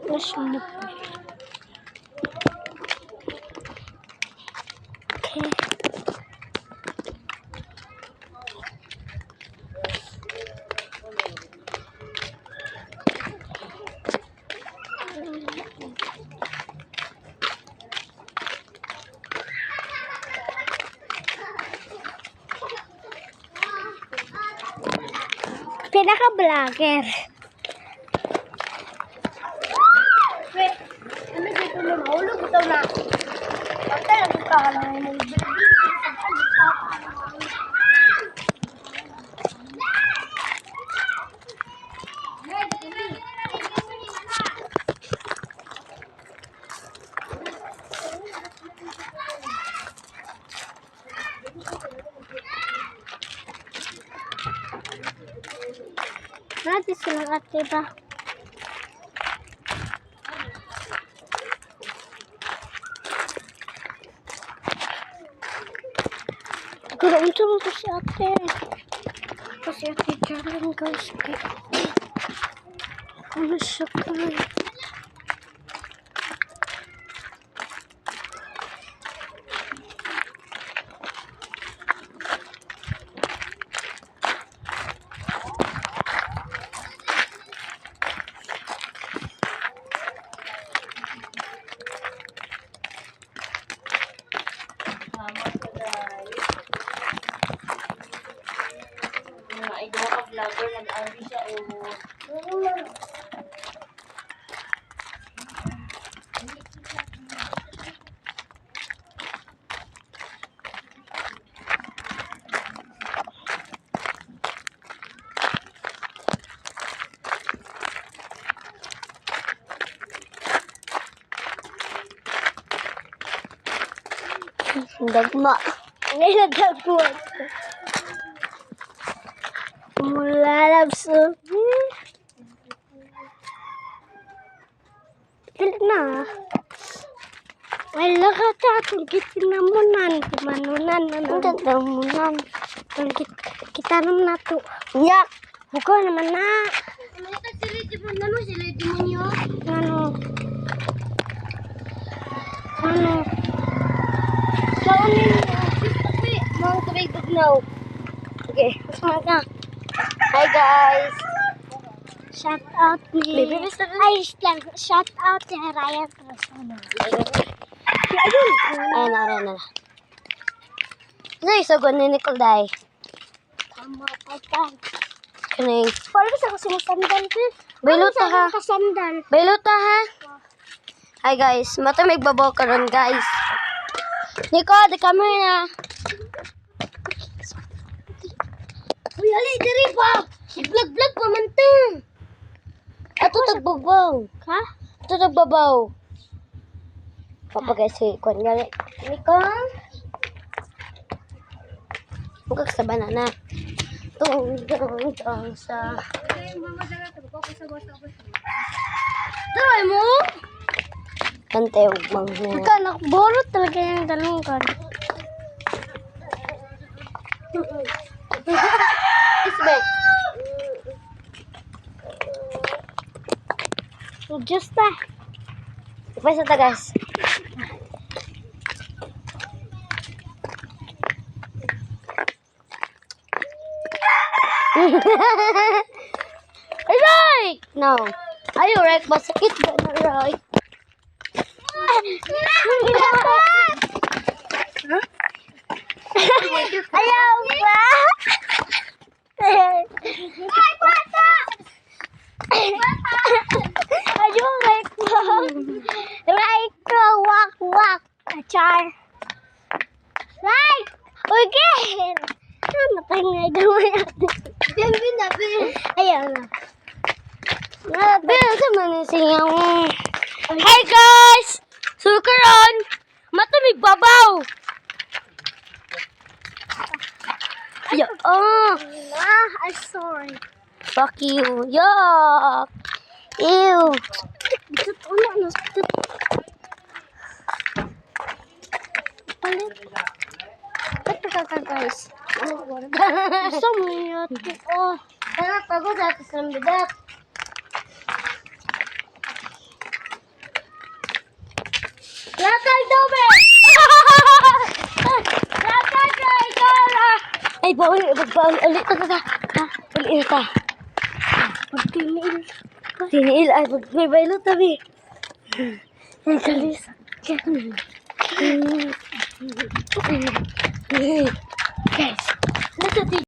Nasunod. Okay. Pinaka-vlogger. Wait, ano dito mo? Mahulog ito na. Basta lang ito ka lang yung Natin silang ate ba? Ganoon siya mo si ate. Kasi ate dyan guys. Ano siya pa? vlogger, nag-army siya o... Dagma. Ngayon dagma. Mulalab sa... Dili na. Ay, lakat atong kitinamunan. Manunan. Kitinamunan. Kita naman na to. Yak! Hugo naman na. Manitag sila demonyo, sila demonyo. Ano? Ano? Kaunin mo. Mga tubig bugnaw. Okay, saan ka? Hi guys! Shout out ni... Baby, Mr. Ay, shout out ni Ryan Trasano. Ayun. Ayun na. Ano yung sagot ni Nicole Day? Tama ka. Kani? Paano ba sa sumusandal ko? Bailota ha? Kasandal. Bailota ha? Hi guys, mata may babaw ka ron guys. Nicole, di kami na. Uy, ali, diri pa. I-vlog-vlog pa man to. Ato tagbabaw. Ha? Ato tagbabaw. Papagay si Kwan gali. Nicole? Bukag sa banana. Tung sa... Try mo? Kante ugmang na. Ika, nakborot talaga yung dalawang kan. Isbek. Just na. Ipay sa tagas. Aray! No. Ayaw, right? Masakit ba na, right? Ayaw ba? Ay, bata! Ayaw, like mo. Right ko, wak. Achar. Right! Okay! Ano tayo nga gawin natin? Yan binabi. Ayaw na. Pero sa manisiyang... Hi guys! Sukaron! Matumig babaw! I'm sorry. Fuck you. Yuck! Ew! Palit. Ba't ka guys? Gusto mo yun? Oh, sana pagod at isang bidat. pagpaalit na ta. Ha? Paliin ta. Pagtingin. Tiniil ay pag may bailot tabi. Ay, kalis. Guys, Nasa